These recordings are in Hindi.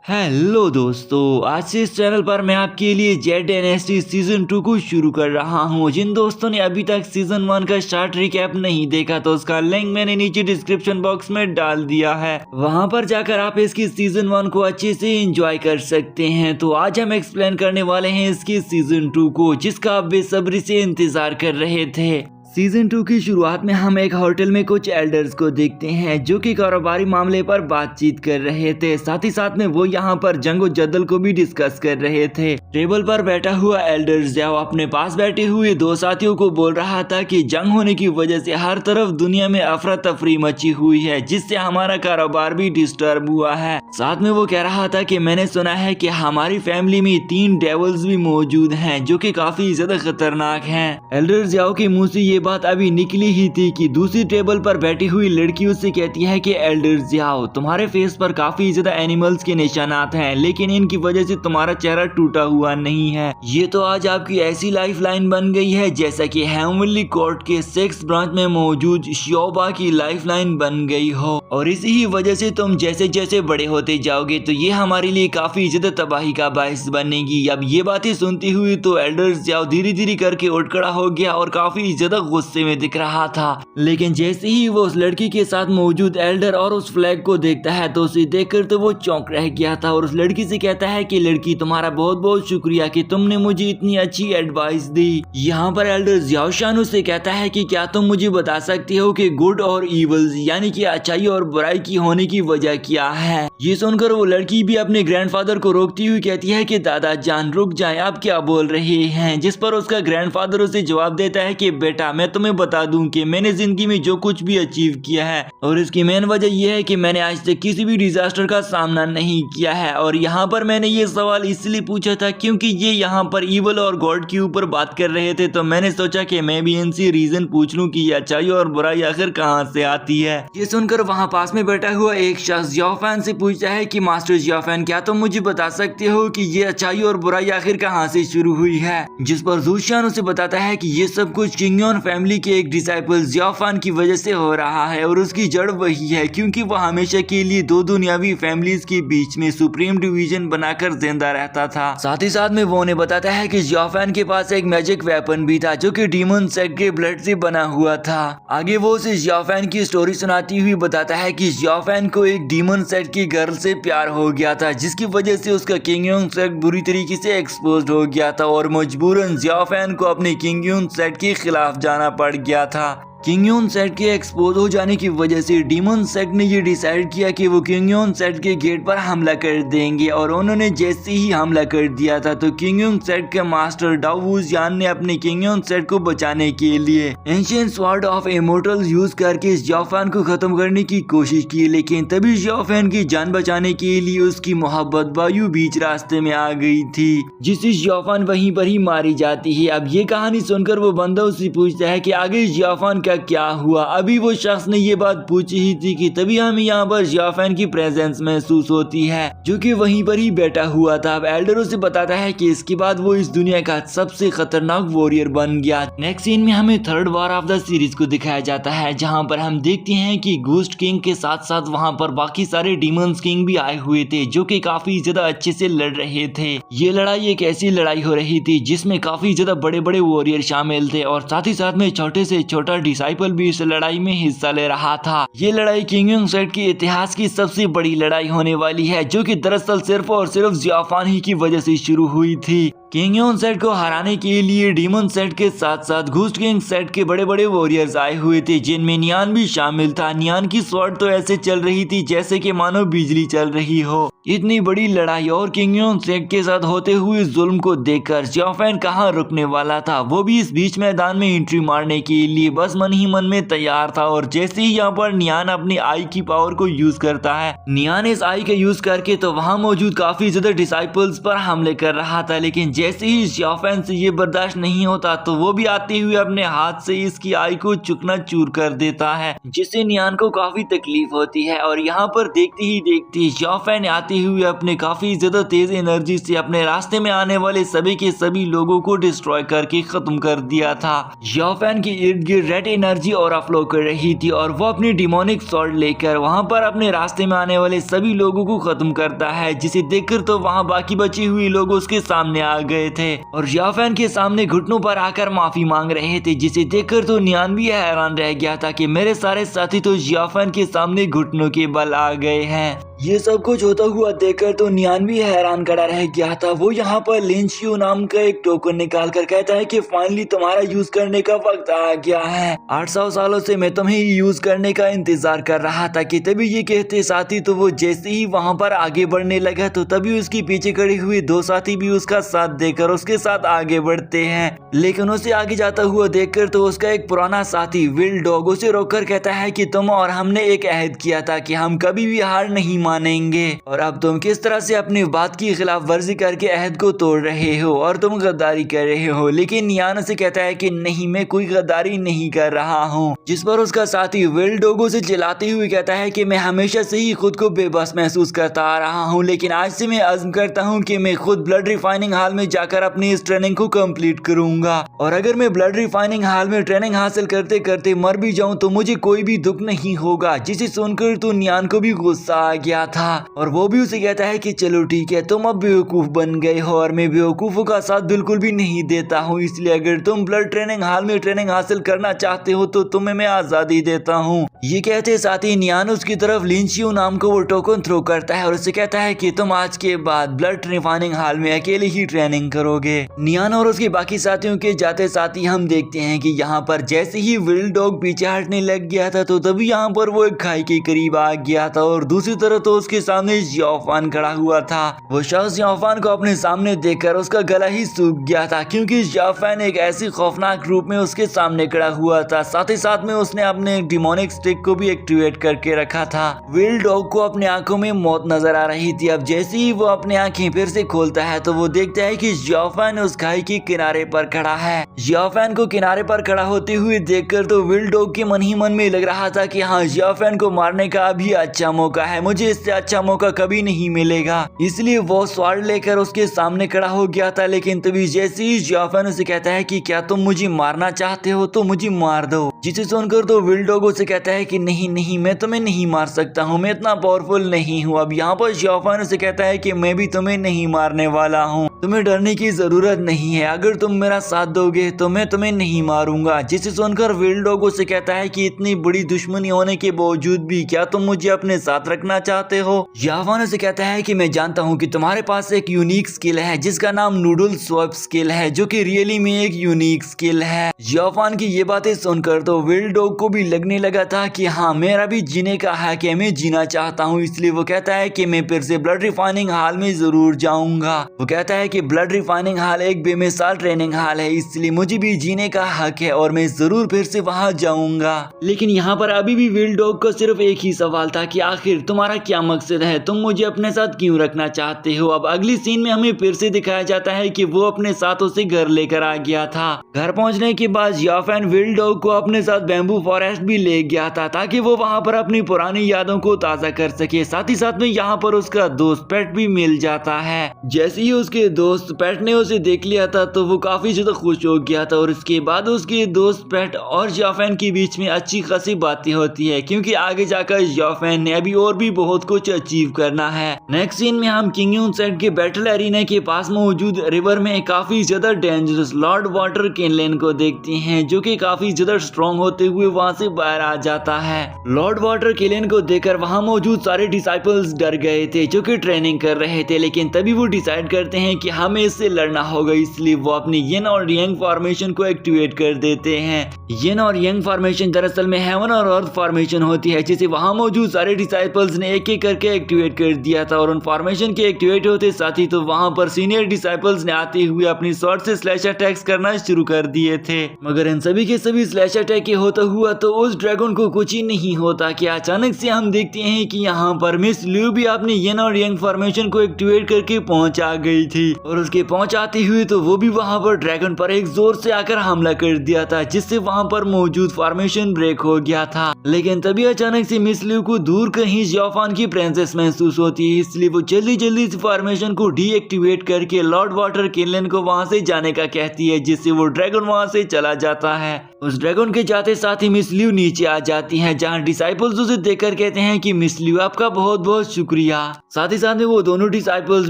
हेलो दोस्तों, आज से इस चैनल पर मैं आपके लिए जेड डायनेस्टी सीजन 2 को शुरू कर रहा हूं। जिन दोस्तों ने अभी तक सीजन 1 का शॉर्ट रिकैप नहीं देखा तो उसका लिंक मैंने नीचे डिस्क्रिप्शन बॉक्स में डाल दिया है, वहां पर जाकर आप इसकी सीजन 1 को अच्छे से एंजॉय कर सकते हैं। तो आज हम एक्सप्लेन करने वाले हैं इसकी सीजन 2 को, जिसका आप बेसब्री से इंतजार कर रहे थे। सीजन 2 की शुरुआत में हम एक होटल में कुछ एल्डर्स को देखते हैं जो कि कारोबारी मामले पर बातचीत कर रहे थे। साथ ही साथ में वो यहाँ पर जंग और जद्दल को भी डिस्कस कर रहे थे। टेबल पर बैठा हुआ एल्डर ज़ियाओ अपने पास बैठे हुए दो साथियों को बोल रहा था कि जंग होने की वजह से हर तरफ दुनिया में अफरा तफरी मची हुई है, जिससे हमारा कारोबार भी डिस्टर्ब हुआ है। साथ में वो कह रहा था कि मैंने सुना है कि हमारी फैमिली में 3 डेविल्स भी मौजूद हैं जो कि काफी ज्यादा खतरनाक हैं। एल्डर ज़ियाओ के मुंह से ये बात अभी निकली ही थी कि दूसरी टेबल पर बैठी हुई लड़की उससे कहती है कि एल्डर ज़ियाओ, तुम्हारे फेस पर काफी ज्यादा एनिमल्स के निशानात हैं, लेकिन इनकी वजह से तुम्हारा चेहरा टूटा हुआ नहीं है। ये तो आज आपकी ऐसी लाइफ लाइन बन गई है जैसा कि हेवनली कोर्ट के 6th ब्रांच में मौजूद शियोबा की लाइफ लाइन बन गई हो, और इसी ही वजह से तुम जैसे जैसे बड़े होते जाओगे तो ये हमारे लिए काफी ज्यादा तबाही का बायस बनेगी। अब ये बातें सुनती हुई तो एल्डर ज़ियाओ धीरे धीरे करके उठ खड़ा हो गया और काफी ज्यादा गुस्से में दिख रहा था। लेकिन जैसे ही वो उस लड़की के साथ मौजूद एल्डर और उस फ्लैग को देखता है तो उसे देखकर तो वो चौंक रह गया था और उस लड़की से कहता है कि लड़की, तुम्हारा बहुत बहुत शुक्रिया कि तुमने मुझे इतनी अच्छी एडवाइस दी। यहाँ पर एल्डर ज़ियाओ शान से कहता है कि क्या तुम मुझे बता सकते हो कि गुड और इवल्स यानी कि अच्छाई और बुराई की होने की वजह क्या है। ये सुनकर वो लड़की भी अपने ग्रैंडफादर को रोकती हुई कहती है कि दादा जान रुक जाए, आप क्या बोल रहे हैं। जिस पर उसका ग्रैंडफादर उसे जवाब देता है कि बेटा, मैं तुम्हें बता दूं कि मैंने जिंदगी में जो कुछ भी अचीव किया है और इसकी मेन वजह यह है कि मैंने आज तक किसी भी डिजास्टर का सामना नहीं किया है। और यहाँ पर मैंने ये सवाल इसलिए पूछा था क्योंकि ये यहाँ पर इवल और गॉड के ऊपर बात कर रहे थे, तो मैंने सोचा कि मैं भी इनसे रीजन पूछ लूं कि अच्छाई और बुराई आखिर कहाँ से आती है। ये सुनकर वहाँ पास में बैठा हुआ एक शख्स ज़ियाओफैन से पूछता है कि मास्टर ज़ियाओफैन, क्या तुम मुझे बता सकते हो कि ये अच्छाई और बुराई आखिर कहाँ से शुरू हुई है। जिस पर ज़ूशियान उसे बताता है कि ये सब कुछ किंगयोन फैमिली के एक डिसाइपल ज़ियाओफैन की वजह से हो रहा है और उसकी जड़ वही है क्योंकि वह हमेशा के लिए दो दुनियावी फैमिलीज के बीच में सुप्रीम डिवीजन बनाकर जिंदा रहता था। साथ ही साथ में वो उन्हें बताता है कि ज़ियाओफैन के पास एक मैजिक वेपन भी था जो कि डीमन सेट के ब्लड से बना हुआ था। आगे वो उसे ज़ियाओफैन की स्टोरी सुनाती हुई बताता है कि ज़ियाओफैन को एक डीमन सेट की गर्ल से प्यार हो गया था, जिसकी वजह से उसका किंगयोन सेट बुरी तरीके से एक्सपोज हो गया था और मजबूरन ज़ियाओफैन को अपने किंगयोन सेट के खिलाफ जाना पड़ गया था। किंगयोन सेट के एक्सपोज हो जाने की वजह से डीमन सेट ने ये डिसाइड किया कि वो किंगयोन सेट के गेट पर हमला कर देंगे और उन्होंने जैसे ही हमला कर दिया था तो किंगयोन सेट के मास्टर डाओ वुजियान ने अपने किंगयोन सेट को बचाने के लिए ancient sword of immortals use करके ज़ियाओफैन को खत्म करने की कोशिश की, लेकिन तभी ज़ियाओफैन की जान बचाने के लिए उसकी मोहब्बत बायू बीच रास्ते में आ गई थी, जिससे ज़ियाओफैन वहीं पर ही मारी जाती है। अब ये कहानी सुनकर वो बंदा उससे पूछता है कि आगे ज़ियाओफैन का क्या हुआ। अभी वो शख्स ने ये बात पूछी ही थी कि तभी हमें यहाँ पर ज़ियाओफैन की प्रेजेंस महसूस होती है जो कि वहीं पर ही बैठा हुआ था। अब एल्डर उसे बताता है कि इसके बाद वो इस दुनिया का सबसे खतरनाक वॉरियर बन गया। नेक्स्ट सीन में हमें 3rd war of the series को दिखाया जाता है, जहाँ पर हम देखते हैं कि घोस्ट किंग के साथ साथ वहाँ पर बाकी सारे डीमंस किंग भी आए हुए थे जो कि काफी ज्यादा अच्छे से लड़ रहे थे। ये लड़ाई एक ऐसी लड़ाई हो रही थी जिसमें काफी ज्यादा बड़े बड़े वॉरियर शामिल थे और साथ ही साथ में छोटे से छोटा डिसाइपल भी इस लड़ाई में हिस्सा ले रहा था। ये लड़ाई किंगयोन सेट के इतिहास की सबसे बड़ी लड़ाई होने वाली है जो कि दरअसल सिर्फ और सिर्फ ज़ियाओफैन ही की वजह से शुरू हुई थी। किंगयोन सेट को हराने के लिए डीमन सेट के साथ साथ घोस्ट किंग सेट के बड़े बड़े वॉरियर्स आए हुए थे, जिनमें नियान भी शामिल था। नियान की स्वॉर्ड तो ऐसे चल रही थी जैसे कि मानो बिजली चल रही हो। इतनी बड़ी लड़ाई और किंगयोन सेट के साथ होते हुए जुल्म को देखकर ज़ियाओफैन कहाँ रुकने वाला था। वो भी इस बीच मैदान में एंट्री मारने के लिए बस मन ही मन में तैयार था। और जैसे ही यहाँ पर नियान अपनी आई की पावर को यूज करता है, नियान इस आई का यूज करके तो वहाँ मौजूद काफी ज्यादा डिसाइपल्स पर हमले कर रहा था, लेकिन जैसे ही जियाफेन से ये बर्दाश्त नहीं होता तो वो भी आते हुए अपने हाथ से इसकी आई को चुकना चूर कर देता है, जिससे नियान को काफी तकलीफ होती है। और यहाँ पर देखते ही देखते जियाफेन आते हुए अपने काफी ज्यादा तेज एनर्जी से अपने रास्ते में आने वाले सभी के सभी लोगों को डिस्ट्रॉय करके खत्म कर दिया था। जियाफेन के इर्द गिर्द रेड एनर्जी और फ्लो कर रही थी और वो अपनी डिमोनिक स्वॉर्ड लेकर वहाँ पर अपने रास्ते में आने वाले सभी लोगों को खत्म करता है, जिसे देखकर तो वहाँ बाकी बचे हुए लोग उसके सामने आ गए थे और जियाफेन के सामने घुटनों पर आकर माफी मांग रहे थे, जिसे देखकर तो नियान भी हैरान रह गया था कि मेरे सारे साथी तो जियाफेन के सामने घुटनों के बल आ गए हैं। ये सब कुछ होता हुआ देखकर तो नियान भी हैरान खड़ा रह गया था। वो यहाँ पर लिन शियू नाम का एक टोकन निकाल कर कहता है कि फाइनली तुम्हारा यूज करने का वक्त आ गया है। 800 सालों से मैं तुम्हें यूज करने का इंतजार कर रहा था कि तभी ये कहते साथी तो वो जैसे ही वहाँ पर आगे बढ़ने लगा तो तभी उसके पीछे खड़े हुए दो साथी भी उसका साथ देकर उसके साथ आगे बढ़ते हैं। लेकिन उसे आगे जाता हुआ देखकर तो उसका एक पुराना साथी विल डॉग उसे रोककर कहता है कि तुम और हमने एक अहद किया था कि हम कभी भी हार नहीं मानेंगे और अब तुम किस तरह से अपनी बात की खिलाफ वर्जी करके अहद को तोड़ रहे हो और तुम गद्दारी कर रहे हो। लेकिन नियान से कहता है कि नहीं, मैं कोई गद्दारी नहीं कर रहा हूँ, जिस पर उसका साथी विल डॉग से चिल्लाते हुए कहता है कि मैं हमेशा से ही खुद को बेबस महसूस करता आ रहा हूँ, लेकिन आज से मैं अज़्म करता हूँ कि मैं खुद ब्लड रिफाइनिंग हाल में जाकर अपनी इस ट्रेनिंग को कंप्लीट करूंगा और अगर मैं ब्लड रिफाइनिंग हाल में ट्रेनिंग हासिल करते करते मर भी जाऊं तो मुझे कोई भी दुख नहीं होगा। जिसे सुनकर तो नियान को भी गुस्सा आ गया था और वो भी उसे कहता है कि चलो ठीक है, तुम अब बेवकूफ बन गए हो और मैं बेवकूफों का साथ बिल्कुल भी नहीं देता हूँ, इसलिए अगर तुम ब्लड ट्रेनिंग हाल में ट्रेनिंग हासिल करना चाहते हो तो तुम्हें मैं आजादी देता हूँ। ये कहते साथ ही नियान उसकी तरफ लिन शियू नाम को वो टोकन थ्रो करता है और उसे कहता है कि तुम आज के बाद ब्लड रिफाइनिंग हाल में अकेले ही ट्रेनिंग करोगे। नियान और उसके बाकी साथियों के जाते साथ ही हम देखते हैं कि यहाँ पर जैसे ही विल डॉग पीछे हटने लग गया था तो तभी यहाँ पर वो एक खाई के करीब आ गया था और दूसरी तरफ तो उसके सामने जियाफेन खड़ा हुआ था। वो शख्स जियाफेन को अपने सामने देखकर उसका गला ही सूख गया था क्योंकि जियाफेन एक ऐसी खौफनाक रूप में उसके सामने खड़ा हुआ था। साथ ही साथ में उसने अपने डिमोनिक स्टिक को भी एक्टिवेट करके रखा था। विल डॉग को अपने आंखों में मौत नजर आ रही थी। अब जैसे ही वो अपने आंखें फिर से खोलता है तो वो देखता है कि जियाफेन उस खाई के किनारे पर खड़ा है। जियाफेन को किनारे पर खड़ा होते हुए देखकर तो विल डॉग के मन ही मन में लग रहा था कि हाँ, जियाफेन को मारने का अभी अच्छा मौका है, मुझे इससे अच्छा मौका कभी नहीं मिलेगा। इसलिए वो स्वॉर्ड लेकर उसके सामने खड़ा हो गया था। लेकिन तभी जैसे ही जियाफेन उसे कहता है कि क्या तुम मुझे मारना चाहते हो तो मुझे मार दो, जिसे सुनकर तो विल डॉग उसे कहता है कि नहीं नहीं, मैं तुम्हें नहीं मार सकता हूँ, मैं इतना पावरफुल नहीं हूँ। अब यहाँ पर जियाफेन उसे कहता है कि मैं भी तुम्हें नहीं मारने वाला हूँ, तुम्हें डरने की जरूरत नहीं है, अगर तुम मेरा साथ दोगे तो मैं तुम्हें नहीं मारूंगा। जिसे सुनकर विल डॉग उसे कहता है कि इतनी बड़ी दुश्मनी होने के बावजूद भी क्या तुम मुझे अपने साथ रखना चाहते हो। जियाफेन उसे कहता है कि मैं जानता हूँ कि तुम्हारे पास एक यूनिक स्किल है जिसका नाम नूडल स्वैप स्किल है, जो कि रियली में एक यूनिक स्किल है। जियाफेन की ये बातें सुनकर तो विल डॉग को भी लगने लगा था कि हाँ, मेरा भी जीने का हक है, मैं जीना चाहता हूँ। इसलिए वो कहता है कि मैं फिर से ब्लड रिफाइनिंग हाल में जरूर जाऊंगा। वो कहता है कि ब्लड रिफाइनिंग हाल एक बेमिसाल ट्रेनिंग हाल है, इसलिए मुझे भी जीने का हक है और मैं जरूर फिर से वहां जाऊंगा। लेकिन यहाँ पर अभी भी विल डॉग को सिर्फ एक ही सवाल था कि आखिर तुम्हारा क्या मकसद है, तुम मुझे अपने साथ क्यों रखना चाहते हो। अब अगली सीन में हमें फिर से दिखाया जाता है कि वो अपने साथ उसे घर लेकर आ गया था। घर पहुंचने के बाद जियाफेन विल डॉग को अपने साथ बैम्बू फॉरेस्ट भी ले गया था ताकि वो वहां पर अपनी पुरानी यादों को ताजा कर सके। साथ ही साथ में यहाँ पर उसका दोस्त पेट भी मिल जाता है। जैसे ही उसके दोस्त पेट ने उसे देख लिया था तो वो काफी ज्यादा खुश हो गया था और इसके बाद उसके दोस्त पेट और जियाफेन के बीच में अच्छी खासी बातें होती है क्योंकि आगे जाकर जियाफेन ने अभी और भी बहुत कुछ अचीव करना है। नेक्स्ट सीन में हम किंग यून सेट के बैटल एरिना के पास मौजूद रिवर में काफी ज्यादा डेंजरस लॉर्ड वाटर केनलेन को देखते हैं, जो कि काफी ज्यादा स्ट्रॉन्ग होते हुए वहां से बाहर आ जाता है। लॉर्ड वाटर केनलेन को देखकर वहां मौजूद सारे डिसाइपल्स डर गए थे जो कि ट्रेनिंग कर रहे थे, लेकिन तभी वो डिसाइड करते हैं कि हमें इससे लड़ना होगा। इसलिए वो अपनी यिन और यांग फॉर्मेशन को एक्टिवेट कर देते हैं। यिन और यांग फॉर्मेशन दरअसल में हेवन और अर्थ फॉर्मेशन होती है, जिसे वहां मौजूद सारे डिसाइपल्स ने एक एक करके एक्टिवेट कर दिया था और उन फॉर्मेशन के एक्टिवेट होते साथ ही तो वहां पर सीनियर डिसाइपल्स ने आते हुए अपनी स्वॉर्ड से स्लैश अटैक्स करना शुरू कर दिए थे। मगर इन सभी के सभी स्लैश अटैक के होता हुआ तो उस ड्रैगन को कुछ ही नहीं होता कि अचानक से हम देखते हैं कि यहाँ पर मिस ल्यू भी अपनी यिन और यांग फॉर्मेशन को एक्टिवेट करके पहुंच आ गई थी। और उसके पहुंच आते हुए तो वो भी वहां पर ड्रैगन पर एक जोर से आकर हमला कर दिया था, जिससे वहां पर मौजूद फॉर्मेशन ब्रेक हो गया था। लेकिन तभी अचानक से मिस लियू को दूर कहीं जियोफान की प्रेजेंस महसूस होती है, इसलिए वो जल्दी जल्दी इस फॉर्मेशन को डीएक्टिवेट करके लॉर्ड वाटर किनलेन को वहां से जाने का कहती है, जिससे वो ड्रैगन वहां से चला जाता है। उस ड्रैगन के जाते साथ ही मिस लियू नीचे आ जाती हैं, जहां डिसाइपल्स उसे देखकर कहते हैं कि मिस लियू आपका बहुत बहुत शुक्रिया। साथ ही साथ में वो दोनों डिसाइपल्स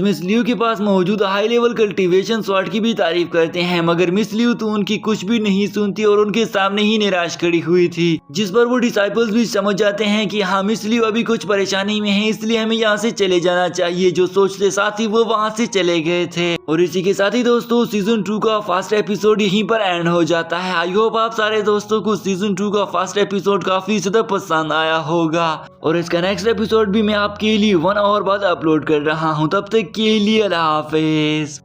मिस लियू के पास मौजूद हाई लेवल कल्टीवेशन स्वॉर्ड की भी तारीफ करते हैं, मगर मिस लियू तो उनकी कुछ भी नहीं सुनती और उनके सामने ही निराश खड़ी हुई थी, जिस पर वो डिसाइपल्स भी समझ जाते हैं कि हाँ मिस लियू अभी कुछ परेशानी में है, इसलिए हमें यहाँ से चले जाना चाहिए। जो सोचते साथ ही वो वहाँ से चले गए थे। और इसी के साथ ही दोस्तों सीजन 2 का फर्स्ट एपिसोड यहीं पर एंड हो जाता है। आई होप आप सारे दोस्तों को सीजन 2 का फर्स्ट एपिसोड काफी ज्यादा पसंद आया होगा और इसका नेक्स्ट एपिसोड भी मैं आपके लिए 1 आवर बाद अपलोड कर रहा हूँ। तब तक के लिए अल्लाह हाफिज।